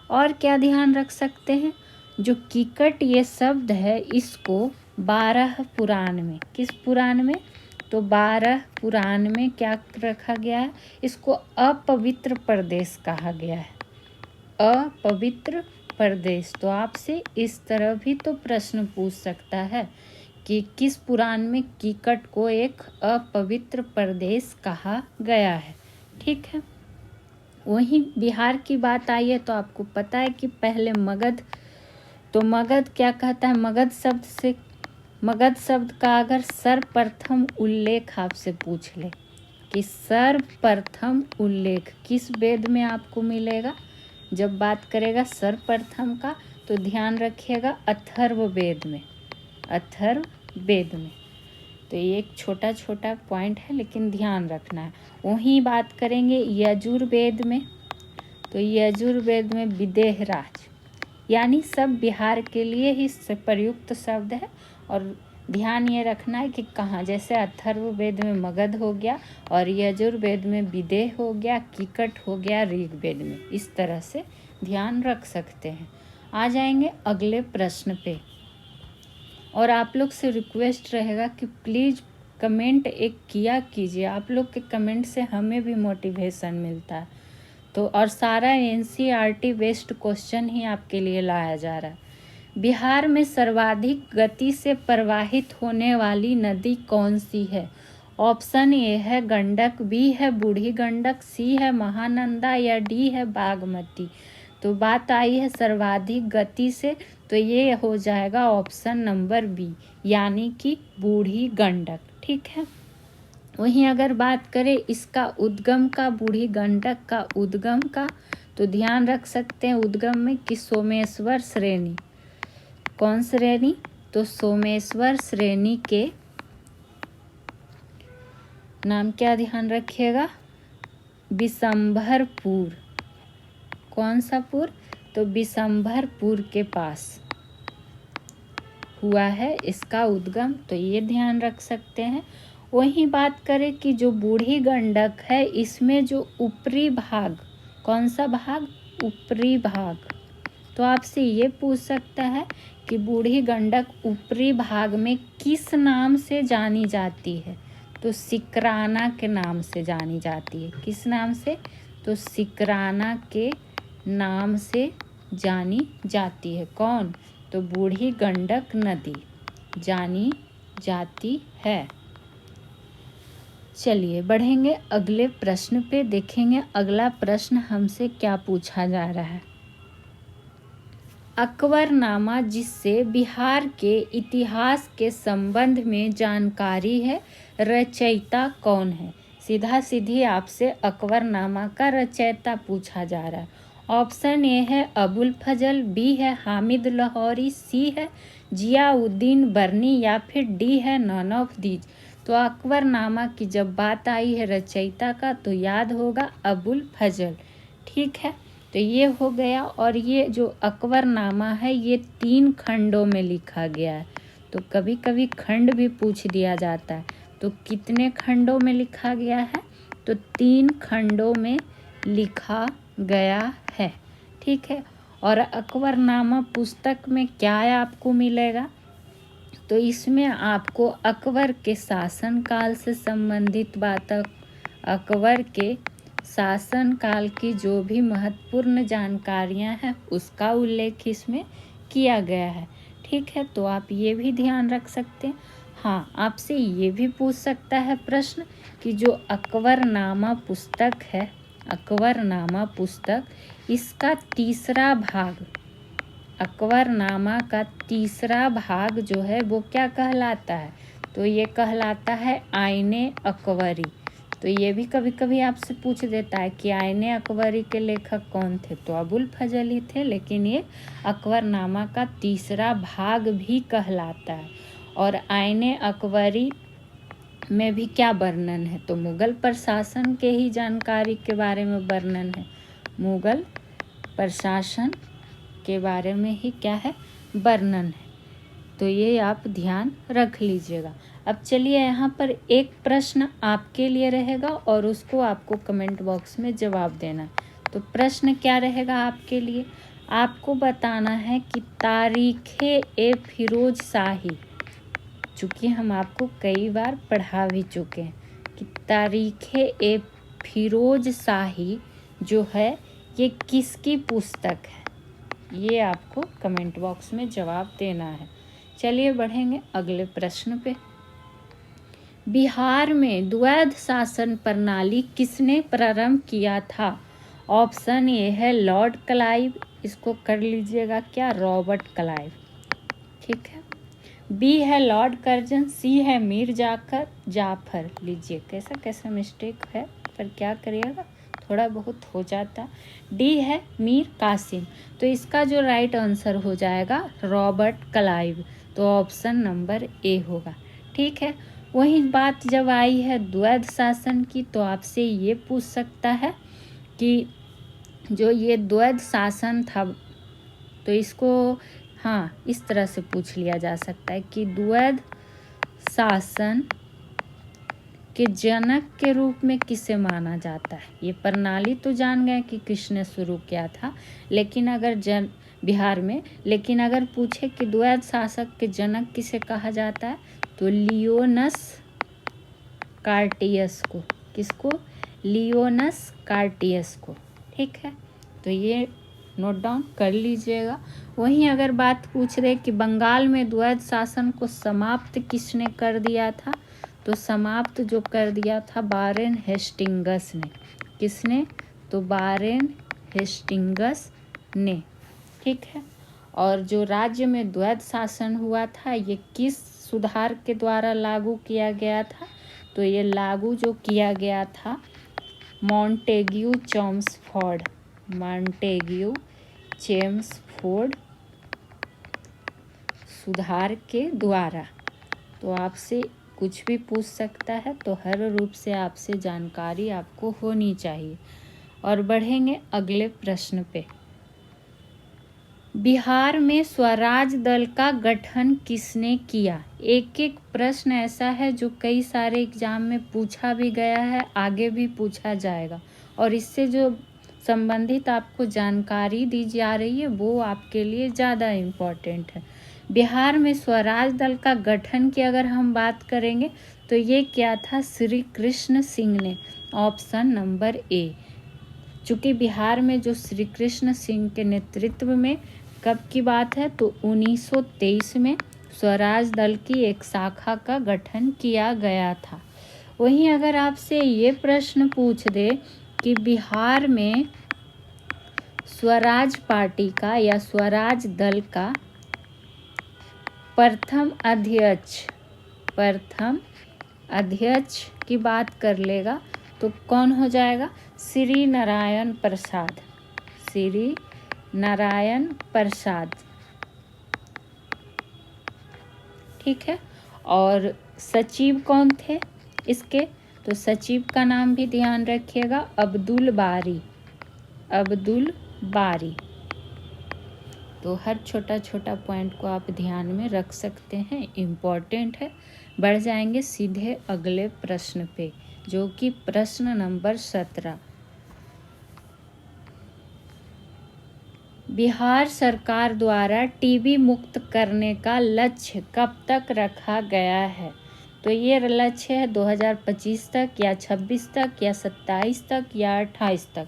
और क्या ध्यान रख सकते हैं, जो कीकट ये शब्द है इसको 12 पुराण में, किस पुराण में, तो 12 पुराण में क्या रखा गया है, इसको अपवित्र प्रदेश कहा गया है, अपवित्र प्रदेश। तो आपसे इस तरह भी तो प्रश्न पूछ सकता है कि किस पुराण में कीकट को एक अपवित्र प्रदेश कहा गया है। ठीक है, वहीं बिहार की बात आई है तो आपको पता है कि पहले मगध, तो मगध क्या कहता है, मगध शब्द का अगर सर्वप्रथम उल्लेख आपसे पूछ ले कि सर्वप्रथम उल्लेख किस वेद में आपको मिलेगा, जब बात करेगा सर्वप्रथम का तो ध्यान रखिएगा अथर्ववेद में, अथर्ववेद में। तो ये एक छोटा छोटा पॉइंट है लेकिन ध्यान रखना है। वहीं बात करेंगे यजुर्वेद में, तो यजुर्वेद में विदेहराज, यानी सब बिहार के लिए ही प्रयुक्त शब्द है। और ध्यान ये रखना है कि कहाँ, जैसे अथर्ववेद में मगध हो गया और यजुर्वेद में विदेह हो गया, कीकट हो गया ऋग्वेद में, इस तरह से ध्यान रख सकते हैं। आ जाएंगे अगले प्रश्न पे, और आप लोग से रिक्वेस्ट रहेगा कि प्लीज़ कमेंट एक किया कीजिए, आप लोग के कमेंट से हमें भी मोटिवेशन मिलता है। तो और सारा NCERT बेस्ड क्वेश्चन ही आपके लिए लाया जा रहा है। बिहार में सर्वाधिक गति से प्रवाहित होने वाली नदी कौन सी है, ऑप्शन ए है गंडक, बी है बूढ़ी गंडक, सी है महानंदा या डी है बागमती। तो बात आई है सर्वाधिक गति से, तो ये हो जाएगा ऑप्शन नंबर बी, यानी कि बूढ़ी गंडक। ठीक है, वहीं अगर बात करें इसका उद्गम का, बूढ़ी गंडक का उद्गम का, तो ध्यान रख सकते हैं उद्गम में कि सोमेश्वर श्रेणी, कौन श्रेणी, तो सोमेश्वर श्रेणी के नाम क्या ध्यान रखिएगा, बिशंभरपुर, कौन सा पुर, तो बिशंभरपुर के पास, हुआ है इसका उद्गम, तो ये ध्यान रख सकते हैं। वहीं बात करें कि जो बूढ़ी गंडक है इसमें जो ऊपरी भाग, कौन सा भाग, ऊपरी भाग, तो आपसे ये पूछ सकता है कि बूढ़ी गंडक ऊपरी भाग में किस नाम से जानी जाती है, तो सिकराना के नाम से जानी जाती है। किस नाम से, तो सिकराना के नाम से जानी जाती है। कौन, तो बूढ़ी गंडक नदी जानी जाती है। चलिए बढ़ेंगे अगले प्रश्न पे, देखेंगे अगला प्रश्न हमसे क्या पूछा जा रहा है। अकबरनामा जिससे बिहार के इतिहास के संबंध में जानकारी है, रचयिता कौन है। सीधा सीधी आपसे अकबरनामा का रचयिता पूछा जा रहा है। ऑप्शन ए है अबुल फजल, बी है हामिद लाहौरी, सी है जियाउद्दीन बर्नी या फिर डी है नन ऑफ दीज। तो अकबरनामा की जब बात आई है रचयिता का तो याद होगा अबुल फजल। ठीक है, तो ये हो गया। और ये जो अकबरनामा है ये 3 खंडों में लिखा गया है, तो कभी कभी खंड भी पूछ दिया जाता है। तो कितने खंडों में लिखा गया है, तो 3 खंडों में लिखा गया है। ठीक है, और अकबरनामा पुस्तक में क्या आपको मिलेगा, तो इसमें आपको अकबर के शासनकाल से संबंधित बातें, अकबर के शासनकाल की जो भी महत्वपूर्ण जानकारियां हैं उसका उल्लेख इसमें किया गया है। ठीक है, तो आप ये भी ध्यान रख सकते हैं। हाँ, आपसे ये भी पूछ सकता है प्रश्न कि जो अकबरनामा पुस्तक है, अकबरनामा पुस्तक, इसका तीसरा भाग, अकबरनामा का तीसरा भाग जो है वो क्या कहलाता है, तो ये कहलाता है आईने अकबरी। तो ये भी कभी कभी आपसे पूछ देता है कि आईने अकबरी के लेखक कौन थे, तो अबुल फजल ही थे, लेकिन ये अकबरनामा का तीसरा भाग भी कहलाता है। और आईने अकबरी में भी क्या वर्णन है, तो मुगल प्रशासन के ही जानकारी के बारे में वर्णन है, मुगल प्रशासन के बारे में ही क्या है, वर्णन है। तो ये आप ध्यान रख लीजिएगा। अब चलिए यहाँ पर एक प्रश्न आपके लिए रहेगा और उसको आपको कमेंट बॉक्स में जवाब देना। तो प्रश्न क्या रहेगा आपके लिए, आपको बताना है कि तारीखे ए फिरोज शाही, चूँकि हम आपको कई बार पढ़ा भी चुके हैं कि तारीखे ए फिरोज शाही जो है ये किसकी पुस्तक है, ये आपको कमेंट बॉक्स में जवाब देना है। चलिए बढ़ेंगे अगले प्रश्न पे। बिहार में द्वैध शासन प्रणाली किसने प्रारंभ किया था। ऑप्शन ए है लॉर्ड क्लाइव, इसको कर लीजिएगा क्या, रॉबर्ट क्लाइव। ठीक है, बी है लॉर्ड कर्जन, सी है मीर जाफर। लीजिए कैसा कैसा मिस्टेक है, पर क्या करिएगा, थोड़ा बहुत हो जाता। डी है मीर कासिम, तो इसका जो राइट आंसर हो जाएगा रॉबर्ट क्लाइव, तो ऑप्शन नंबर ए होगा। ठीक है, वही बात जब आई है द्वैध शासन की, तो आपसे ये पूछ सकता है कि जो ये द्वैध शासन था, तो इसको हाँ इस तरह से पूछ लिया जा सकता है कि द्वैध शासन के जनक के रूप में किसे माना जाता है। ये प्रणाली तो जान गए कि किसने शुरू किया था, लेकिन अगर बिहार में, लेकिन अगर पूछे कि द्वैध शासक के जनक किसे कहा जाता है, तो लियोनस कार्टियस को। किसको, लियोनस कार्टियस को। ठीक है, तो ये नोट डाउन कर लीजिएगा। वहीं अगर बात पूछ रहे कि बंगाल में द्वैध शासन को समाप्त किसने कर दिया था, तो समाप्त जो कर दिया था वारेन हेस्टिंगस ने। किसने, तो वारेन हेस्टिंगस ने। ठीक है, और जो राज्य में द्वैध शासन हुआ था ये किस सुधार के द्वारा लागू किया गया था, तो ये लागू जो किया गया था मॉन्टेग्यू चेम्सफोर्ड, मॉन्टेग्यू चेम्सफोर्ड सुधार के द्वारा। तो आपसे कुछ भी पूछ सकता है, तो हर रूप से आपसे जानकारी आपको होनी चाहिए। और बढ़ेंगे अगले प्रश्न पे। बिहार में स्वराज दल का गठन किसने किया? एक एक प्रश्न ऐसा है जो कई सारे एग्जाम में पूछा भी गया है, आगे भी पूछा जाएगा, और इससे जो संबंधित आपको जानकारी दी जा रही है वो आपके लिए ज़्यादा इम्पोर्टेंट है। बिहार में स्वराज दल का गठन की अगर हम बात करेंगे तो ये क्या था? श्री कृष्ण सिंह ने, ऑप्शन नंबर ए। चूँकि बिहार में जो श्री कृष्ण सिंह के नेतृत्व में कब की बात है तो 1923 में स्वराज दल की एक शाखा का गठन किया गया था। वहीं अगर आपसे ये प्रश्न पूछ दे कि बिहार में स्वराज पार्टी का या स्वराज दल का प्रथम अध्यक्ष की बात कर लेगा तो कौन हो जाएगा? श्री नारायण प्रसाद। ठीक है। और सचिव कौन थे इसके? तो सचिव का नाम भी ध्यान रखिएगा, अब्दुल बारी। तो हर छोटा छोटा पॉइंट को आप ध्यान में रख सकते हैं, इम्पॉर्टेंट है। बढ़ जाएंगे सीधे अगले प्रश्न पे, जो कि प्रश्न नंबर 17। बिहार सरकार द्वारा टीबी मुक्त करने का लक्ष्य कब तक रखा गया है? तो ये लक्ष्य है 2025 तक या 26 तक या 27 तक या 28 तक।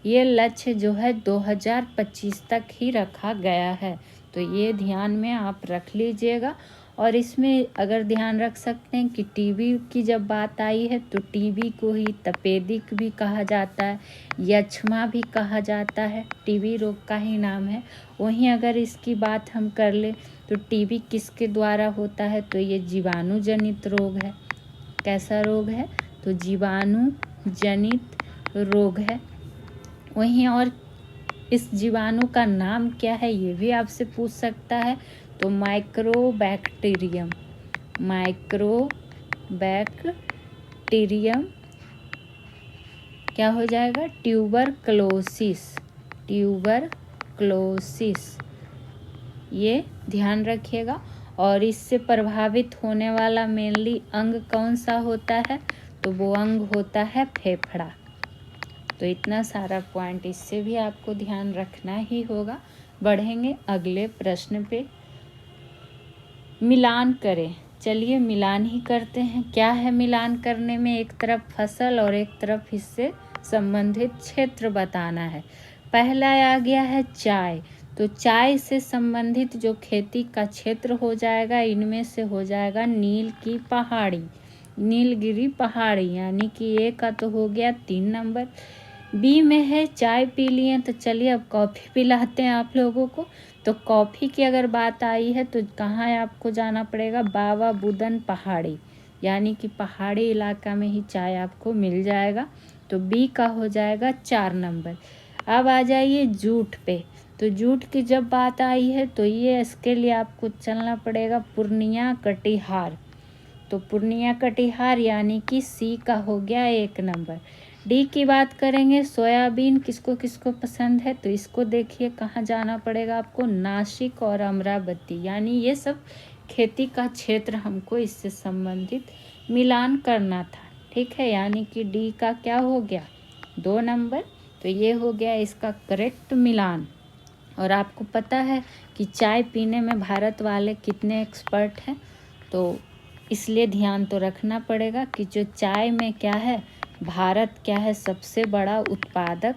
ये लक्ष्य जो है 2025 तक ही रखा गया है, तो ये ध्यान में आप रख लीजिएगा। और इसमें अगर ध्यान रख सकते हैं कि टीबी की जब बात आई है तो टीबी को ही तपेदिक भी कहा जाता है, यक्ष्मा भी कहा जाता है, टीबी रोग का ही नाम है। वहीं अगर इसकी बात हम कर ले तो टीबी किसके द्वारा होता है? तो ये जीवाणु जनित रोग है। कैसा रोग है? तो जीवाणु जनित रोग है। वहीं और इस जीवाणु का नाम क्या है ये भी आपसे पूछ सकता है, तो माइक्रोबैक्टीरियम क्या हो जाएगा? ट्यूबरक्लोसिस। ये ध्यान रखिएगा। और इससे प्रभावित होने वाला मेनली अंग कौन सा होता है? तो वो अंग होता है फेफड़ा। तो इतना सारा पॉइंट इससे भी आपको ध्यान रखना ही होगा। बढ़ेंगे अगले प्रश्न पे। मिलान करें। चलिए मिलान ही करते हैं। क्या है मिलान करने में? एक तरफ फसल और एक तरफ इससे संबंधित क्षेत्र बताना है। पहला आ गया है चाय, तो चाय से संबंधित जो खेती का क्षेत्र हो जाएगा इनमें से हो जाएगा नीलगिरी पहाड़ी, यानी कि ए का तो हो गया 3 नंबर। बी में है चाय पी लिए, तो चलिए अब कॉफ़ी पिलाते हैं आप लोगों को। तो कॉफ़ी की अगर बात आई है तो कहाँ आपको जाना पड़ेगा? बाबा बुदन पहाड़ी, यानी कि पहाड़ी इलाका में ही चाय आपको मिल जाएगा। तो बी का हो जाएगा 4 नंबर। अब आ जाइए जूट पे। तो जूट की जब बात आई है तो ये इसके लिए आपको चलना पड़ेगा पूर्णिया कटिहार। तो पूर्णिया कटिहार यानी कि सी का हो गया 1 नंबर। डी की बात करेंगे, सोयाबीन किसको किसको पसंद है? तो इसको देखिए कहाँ जाना पड़ेगा आपको? नासिक और अमरावती, यानी ये सब खेती का क्षेत्र हमको इससे संबंधित मिलान करना था। ठीक है, यानी कि डी का क्या हो गया? 2 नंबर। तो ये हो गया इसका करेक्ट मिलान। और आपको पता है कि चाय पीने में भारत वाले कितने एक्सपर्ट हैं, तो इसलिए ध्यान तो रखना पड़ेगा कि जो चाय में क्या है, भारत क्या है? सबसे बड़ा उत्पादक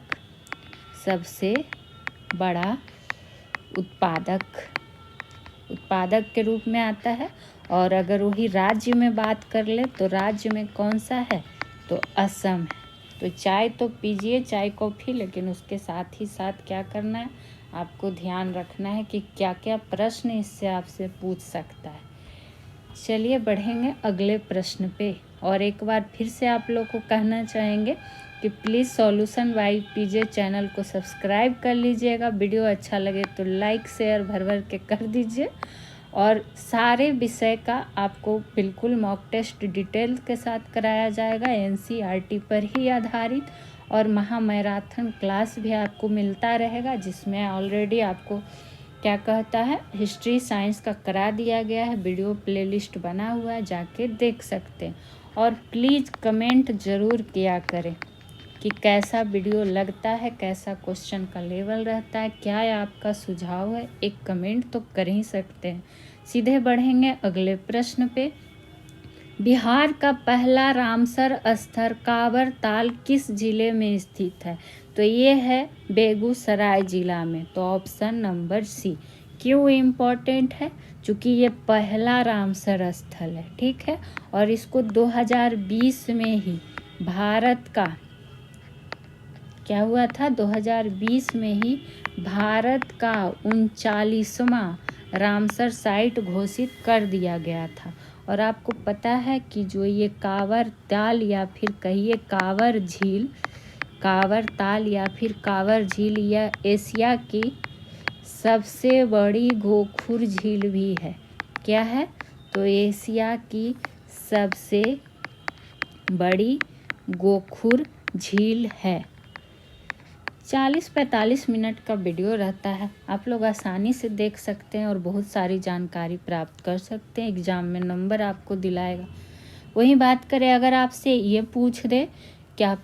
के रूप में आता है। और अगर वही राज्य में बात कर ले तो राज्य में कौन सा है? तो असम है। तो चाय तो पीजिए, चाय कॉफ़ी, लेकिन उसके साथ ही साथ क्या करना है? आपको ध्यान रखना है कि क्या क्या प्रश्न इससे आपसे पूछ सकता है। चलिए बढ़ेंगे अगले प्रश्न पे। और एक बार फिर से आप लोग को कहना चाहेंगे कि please solution by PJ channel को सब्सक्राइब कर लीजिएगा। वीडियो अच्छा लगे तो लाइक शेयर भर के कर दीजिए। और सारे विषय का आपको बिल्कुल मॉक टेस्ट डिटेल के साथ कराया जाएगा, NCERT पर ही आधारित। और महामैराथन क्लास भी आपको मिलता रहेगा, जिसमें ऑलरेडी आपको क्या कहता है, हिस्ट्री साइंस का करा दिया गया है, वीडियो प्लेलिस्ट बना हुआ है, जाके देख सकते हैं। और प्लीज़ कमेंट ज़रूर किया करें कि कैसा वीडियो लगता है, कैसा क्वेश्चन का लेवल रहता है, क्या आपका सुझाव है, एक कमेंट तो कर ही सकते हैं। सीधे बढ़ेंगे अगले प्रश्न पे। बिहार का पहला रामसर स्थल कांवर ताल किस जिले में स्थित है? तो ये है बेगूसराय जिला में। तो ऑप्शन नंबर सी। क्यों इम्पोर्टेंट है? क्योंकि ये पहला रामसर स्थल है, ठीक है। और इसको 2020 में ही भारत का क्या हुआ था, 2020 में ही भारत का 39वां रामसर साइट घोषित कर दिया गया था। और आपको पता है कि जो ये कांवर ताल या फिर कहिए कांवर झील, कांवर ताल या फिर कांवर झील यह एशिया की सबसे बड़ी गोखुर झील भी है। क्या है? तो एशिया की सबसे बड़ी गोखुर झील है। 40-45 मिनट का वीडियो रहता है, आप लोग आसानी से देख सकते हैं और बहुत सारी जानकारी प्राप्त कर सकते हैं। एग्ज़ाम में नंबर आपको दिलाएगा। वही बात करें, अगर आपसे ये पूछ दे, क्या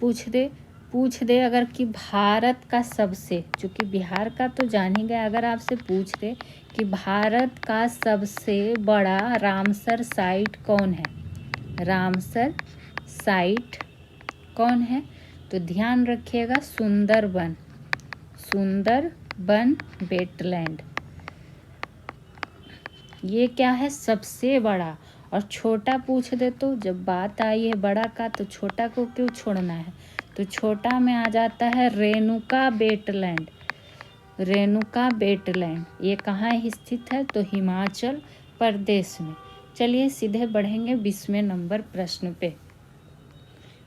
पूछ दे अगर कि भारत का सबसे, चूँकि बिहार का तो जान ही गया, अगर आपसे पूछ दे कि भारत का सबसे बड़ा रामसर साइट कौन है, रामसर साइट कौन है, तो ध्यान रखिएगा सुंदरबन वेटलैंड। ये क्या है, सबसे बड़ा। और छोटा पूछ दे तो जब बात आई है बड़ा का, तो छोटा को क्यों छोड़ना है, तो छोटा में आ जाता है रेणुका वेटलैंड। रेणुका वेटलैंड ये कहाँ स्थित है, तो हिमाचल प्रदेश में। चलिए सीधे बढ़ेंगे 20वें नंबर प्रश्न पे।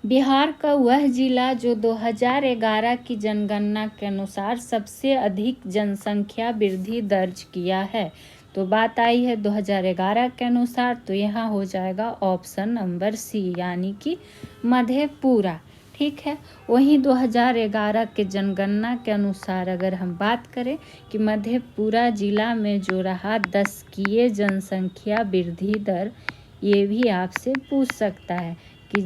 बिहार का वह जिला जो 2011 की जनगणना के अनुसार सबसे अधिक जनसंख्या वृद्धि दर्ज किया है। तो बात आई है 2011 के अनुसार, तो यहाँ हो जाएगा ऑप्शन नंबर सी, यानी कि मधेपुरा, ठीक है। वहीं 2011 के जनगणना के अनुसार अगर हम बात करें कि मधेपुरा जिला में जो रहा दशकीय जनसंख्या वृद्धि दर, ये भी आपसे पूछ सकता है कि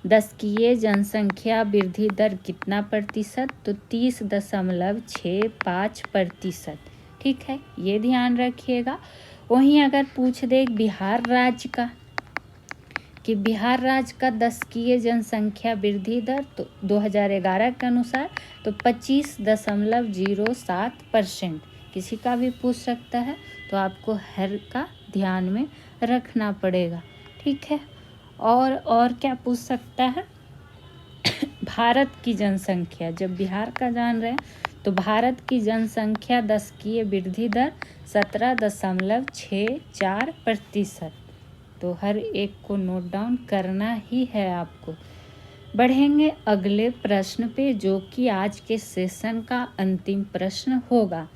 दशकीय जनसंख्या वृद्धि दर कितना प्रतिशत, तो 30.65%, ठीक है, ये ध्यान रखिएगा। वहीं अगर पूछ दे बिहार राज्य का कि बिहार राज्य का दशकीय जनसंख्या वृद्धि दर, तो 2011 के अनुसार तो 25.07%, किसी का भी पूछ सकता है, तो आपको हर का ध्यान में रखना पड़ेगा, ठीक है। और क्या पूछ सकता है, भारत की जनसंख्या, जब बिहार का जान रहे हैं तो भारत की जनसंख्या दशकीय वृद्धि दर 17.64%, तो हर एक को नोट डाउन करना ही है आपको। बढ़ेंगे अगले प्रश्न पे, जो कि आज के सेशन का अंतिम प्रश्न होगा।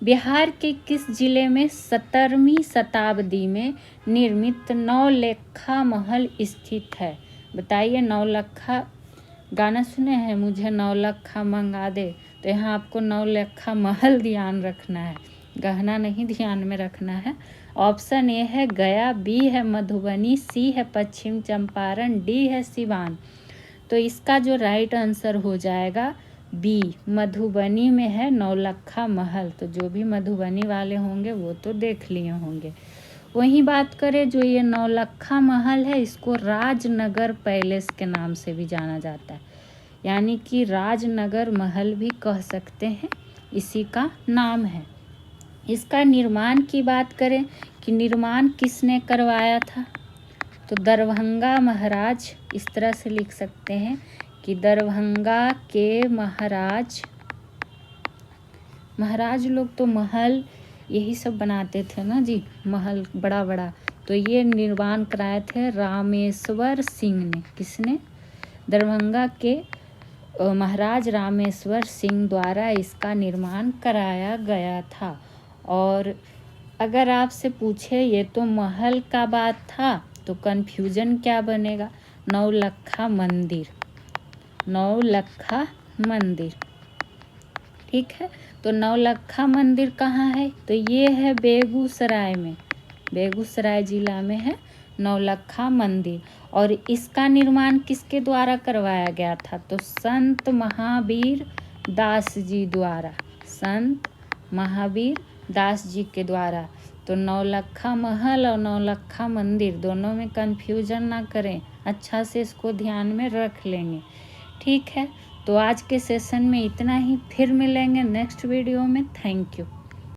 बिहार के किस जिले में 17वीं शताब्दी में निर्मित नौलखा महल स्थित है? बताइए, नौलखा गाना सुने हैं, मुझे नौलखा मंगा दे, तो यहाँ आपको नौलखा महल ध्यान रखना है, गहना नहीं ध्यान में रखना है। ऑप्शन ए है गया, बी है मधुबनी, सी है पश्चिम चंपारण, डी है सिवान। तो इसका जो राइट आंसर हो जाएगा बी, मधुबनी में है नौलखा महल। तो जो भी मधुबनी वाले होंगे वो तो देख लिए होंगे। वहीं बात करें जो ये नौलखा महल है, इसको राजनगर पैलेस के नाम से भी जाना जाता है, यानी कि राजनगर महल भी कह सकते हैं, इसी का नाम है। इसका निर्माण की बात करें कि निर्माण किसने करवाया था, तो दरभंगा महाराज, इस तरह से लिख सकते हैं कि दरभंगा के महाराज लोग तो महल यही सब बनाते थे ना जी, महल बड़ा बड़ा। तो ये निर्माण कराए थे रामेश्वर सिंह ने। किसने? दरभंगा के महाराज रामेश्वर सिंह द्वारा इसका निर्माण कराया गया था। और अगर आपसे पूछे ये तो महल का बात था, तो कन्फ्यूजन क्या बनेगा, नौलखा मंदिर, नौलखा मंदिर। ठीक है। तो नौलक्खा मंदिर कहाँ है? तो ये है बेगूसराय में, बेगूसराय जिला में है नौलक्खा मंदिर। और इसका निर्माण किसके द्वारा करवाया गया था? तो संत महावीर दास जी द्वारा, संत महावीर दास जी के द्वारा। तो नौलक्खा महल और नौलक्खा मंदिर दोनों में कंफ्यूजन ना करें, अच्छा से इसको ध्यान में रख लेंगे। ठीक है, तो आज के सेशन में इतना ही, फिर मिलेंगे नेक्स्ट वीडियो में। Thank you.